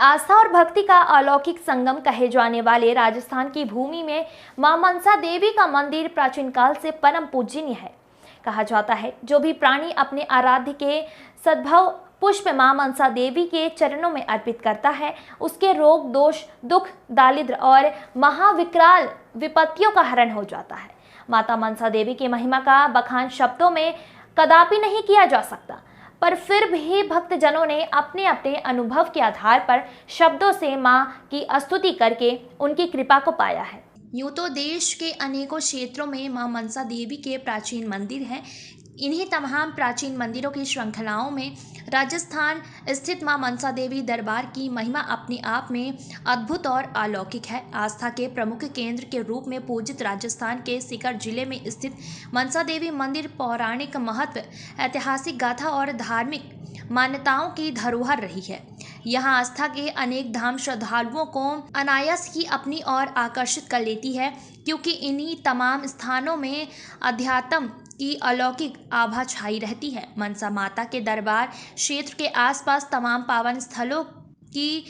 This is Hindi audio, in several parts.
आस्था और भक्ति का अलौकिक संगम कहे जाने वाले राजस्थान की भूमि में मां मनसा देवी का मंदिर प्राचीन काल से परम पूजनीय है। कहा जाता है जो भी प्राणी अपने आराध्य के सद्भाव पुष्प मां मनसा देवी के चरणों में अर्पित करता है, उसके रोग दोष दुख दारिद्र और महाविकराल विपत्तियों का हरण हो जाता है। माता मनसा देवी की महिमा का बखान शब्दों में कदापि नहीं किया जा सकता, पर फिर भी भक्तजनों ने अपने अपने अनुभव के आधार पर शब्दों से मां की स्तुति करके उनकी कृपा को पाया है। यूं तो देश के अनेकों क्षेत्रों में मां मनसा देवी के प्राचीन मंदिर हैं। इन्हीं तमाम प्राचीन मंदिरों की श्रृंखलाओं में राजस्थान स्थित मां मनसा देवी दरबार की महिमा अपने आप में अद्भुत और अलौकिक है। आस्था के प्रमुख केंद्र के रूप में पूजित राजस्थान के सीकर जिले में स्थित मनसा देवी मंदिर पौराणिक महत्व, ऐतिहासिक गाथा और धार्मिक मान्यताओं की धरोहर रही है। यहाँ आस्था के अनेक धाम श्रद्धालुओं को अनायास ही अपनी ओर आकर्षित कर लेती है, क्योंकि इन्हीं तमाम स्थानों में अध्यात्म की अलौकिक आभा छाई रहती है। मनसा माता के दरबार क्षेत्र के आसपास तमाम पावन स्थलों की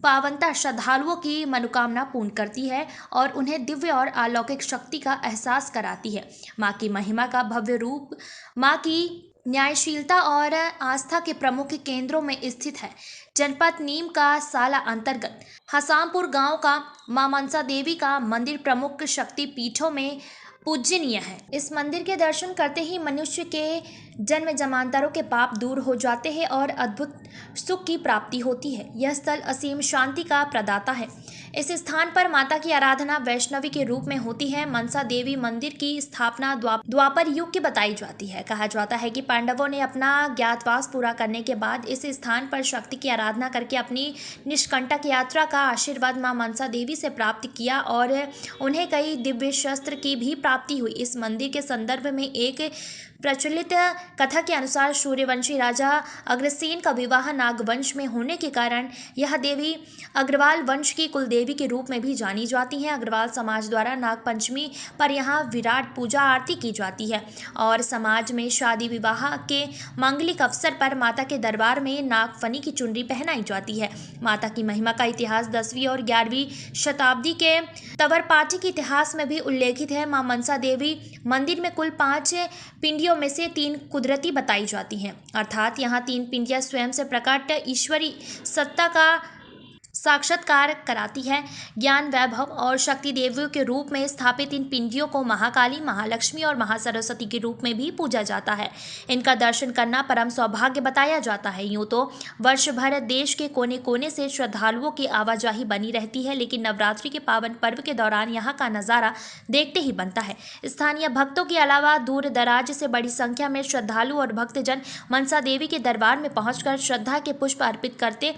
पावनता श्रद्धालुओं की मनोकामना पूर्ण करती है और उन्हें दिव्य और अलौकिक शक्ति का एहसास कराती है। माँ की महिमा का भव्य रूप माँ की न्यायशीलता और आस्था के प्रमुख केंद्रों में स्थित है। जनपद नीम का साला अंतर्गत हसामपुर गांव का मां मनसा देवी का मंदिर प्रमुख शक्ति पीठों में पूजनीय है। इस मंदिर के दर्शन करते ही मनुष्य के जन्म जन्मांतरों के पाप दूर हो जाते हैं और अद्भुत सुख की प्राप्ति होती है। यह स्थल असीम शांति का प्रदाता है। इस स्थान पर माता की आराधना वैष्णवी के रूप में होती है। मनसा देवी मंदिर की स्थापना द्वापर युग की बताई जाती है। कहा जाता है कि पांडवों ने अपना ज्ञातवास पूरा करने के बाद इस स्थान पर शक्ति की आराधना करके अपनी निष्कंटक यात्रा का आशीर्वाद मां मनसा देवी से प्राप्त किया और उन्हें कई दिव्य शस्त्र की भी प्राप्ति हुई। इस मंदिर के संदर्भ में एक प्रचलित कथा के अनुसार सूर्यवंशी राजा अग्रसेन का विवाह नागवंश में होने के कारण यह देवी अग्रवाल वंश की कुलदेवी के रूप में भी जानी जाती हैं। अग्रवाल समाज द्वारा नाग पंचमी पर यहाँ विराट पूजा आरती की जाती है और समाज में शादी विवाह के मांगलिक अवसर पर माता के दरबार में नागफनी की चुनरी पहनाई जाती है। माता की महिमा का इतिहास 10वीं और 11वीं शताब्दी के तवरपाठी के इतिहास में भी उल्लेखित है। मां मनसा देवी मंदिर में कुल 5 पिंडियों में से 3 कुदरती बताई जाती हैं, अर्थात यहाँ 3 पिंडियां स्वयं से प्रकट ईश्वरी सत्ता का साक्षात्कार कराती है। ज्ञान वैभव और शक्ति देवियों के रूप में स्थापित इन पिंडियों को महाकाली, महालक्ष्मी और महासरस्वती के रूप में भी पूजा जाता है। इनका दर्शन करना परम सौभाग्य बताया जाता है। यूं तो वर्ष भर देश के कोने कोने से श्रद्धालुओं की आवाजाही बनी रहती है, लेकिन नवरात्रि के पावन पर्व के दौरान यहाँ का नज़ारा देखते ही बनता है। स्थानीय भक्तों के अलावा दूर दराज से बड़ी संख्या में श्रद्धालु और भक्तजन मनसा देवी के दरबार में पहुंचकर श्रद्धा के पुष्प अर्पित करते।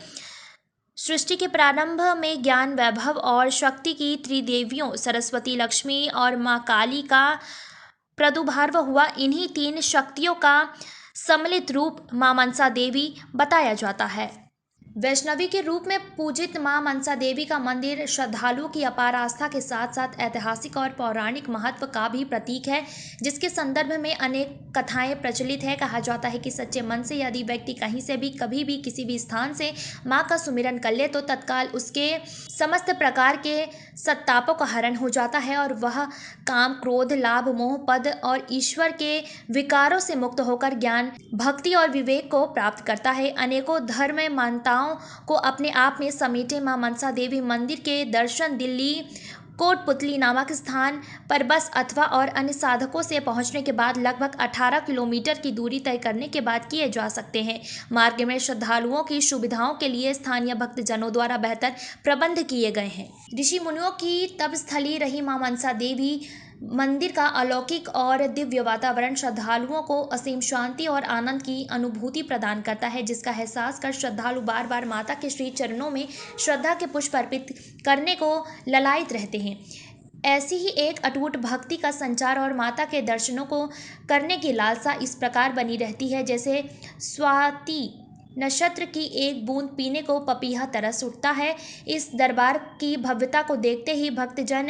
सृष्टि के प्रारंभ में ज्ञान वैभव और शक्ति की त्रिदेवियों सरस्वती, लक्ष्मी और मां काली का प्रादुर्भाव हुआ। इन्हीं 3 शक्तियों का सम्मिलित रूप मां मनसा देवी बताया जाता है। वैष्णवी के रूप में पूजित मां मनसा देवी का मंदिर श्रद्धालुओं की अपार आस्था के साथ साथ ऐतिहासिक और पौराणिक महत्व का भी प्रतीक है, जिसके संदर्भ में अनेक कथाएं प्रचलित है। कहा जाता है कि सच्चे मन से यदि व्यक्ति कहीं से भी कभी भी किसी भी स्थान से मां का सुमिरन कर ले तो तत्काल उसके समस्त प्रकार के सत्तापों का हरण हो जाता है और वह काम, क्रोध, लाभ, मोह, पद और ईश्वर के विकारों से मुक्त होकर ज्ञान, भक्ति और विवेक को प्राप्त करता है। अनेकों धर्म मान्यताओं को अपने आप में समेटे मां मनसा देवी मंदिर के दर्शन दिल्ली कोटपुतली नामक स्थान पर बस अथवा और अन्य साधकों से पहुंचने के बाद लगभग 18 किलोमीटर की दूरी तय करने के बाद किए जा सकते हैं। मार्ग में श्रद्धालुओं की सुविधाओं के लिए स्थानीय भक्तजनों द्वारा बेहतर प्रबंध किए गए हैं। ऋषि मुनियों की तपस्थली रही मां मनसा देवी मंदिर का अलौकिक और दिव्य वातावरण श्रद्धालुओं को असीम शांति और आनंद की अनुभूति प्रदान करता है, जिसका एहसास कर श्रद्धालु बार बार माता के श्री चरणों में श्रद्धा के पुष्प अर्पित करने को ललायित रहते हैं। ऐसी ही एक अटूट भक्ति का संचार और माता के दर्शनों को करने की लालसा इस प्रकार बनी रहती है जैसे स्वाति नक्षत्र की एक बूंद पीने को पपीहा तरस उठता है। इस दरबार की भव्यता को देखते ही भक्तजन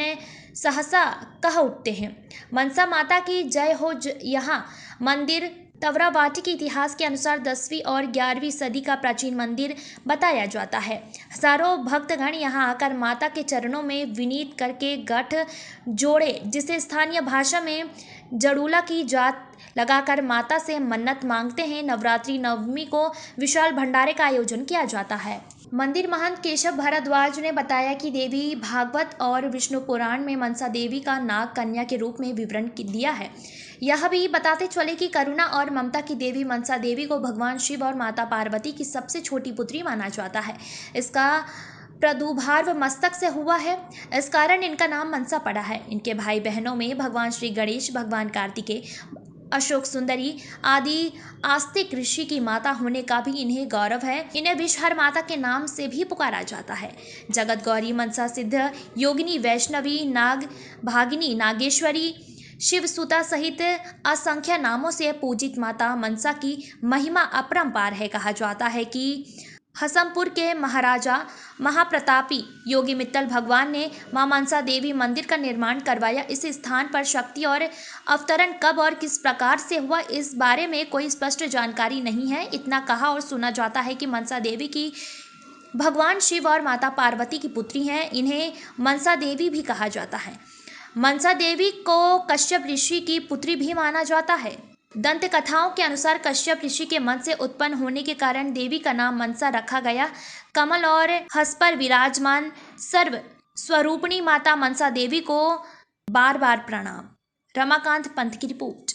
सहसा कह उठते हैं, मनसा माता की जय हो। यहाँ मंदिर तवराबाटी के इतिहास के अनुसार 10वीं और 11वीं सदी का प्राचीन मंदिर बताया जाता है। हजारों भक्तगण यहाँ आकर माता के चरणों में विनीत करके गठ जोड़े, जिसे स्थानीय भाषा में जड़ूला की जात लगाकर माता से मन्नत मांगते हैं। नवरात्रि नवमी को विशाल भंडारे का आयोजन किया जाता है। मंदिर महंत केशव भारद्वाज ने बताया कि देवी भागवत और विष्णु पुराण में मनसा देवी का नाग कन्या के रूप में विवरण दिया है। यह भी बताते चले कि करुणा और ममता की देवी मनसा देवी को भगवान शिव और माता पार्वती की सबसे छोटी पुत्री माना जाता है। इसका प्रादुर्भाव मस्तक से हुआ है, इस कारण इनका नाम मनसा पड़ा है। इनके भाई बहनों में भगवान श्री गणेश, भगवान कार्तिकेय, अशोक सुंदरी आदि आस्तिक ऋषि की माता होने का भी इन्हें गौरव है। इन्हें विषहर माता के नाम से भी पुकारा जाता है। जगत गौरी, मनसा सिद्ध, योगिनी, वैष्णवी, नाग भागिनी, नागेश्वरी, शिवसुता सहित असंख्य नामों से पूजित माता मनसा की महिमा अपरंपार है। कहा जाता है कि हसमपुर के महाराजा महाप्रतापी योगी मित्तल भगवान ने मां मनसा देवी मंदिर का निर्माण करवाया। इस स्थान पर शक्ति और अवतरण कब और किस प्रकार से हुआ, इस बारे में कोई स्पष्ट जानकारी नहीं है। इतना कहा और सुना जाता है कि मनसा देवी की भगवान शिव और माता पार्वती की पुत्री हैं। इन्हें मनसा देवी भी कहा जाता है। मनसा देवी को कश्यप ऋषि की पुत्री भी माना जाता है। दंत कथाओं के अनुसार कश्यप ऋषि के मन से उत्पन्न होने के कारण देवी का नाम मनसा रखा गया। कमल और हंस पर विराजमान सर्व स्वरूपिणी माता मनसा देवी को बार बार प्रणाम। रमाकांत पंत की रिपोर्ट।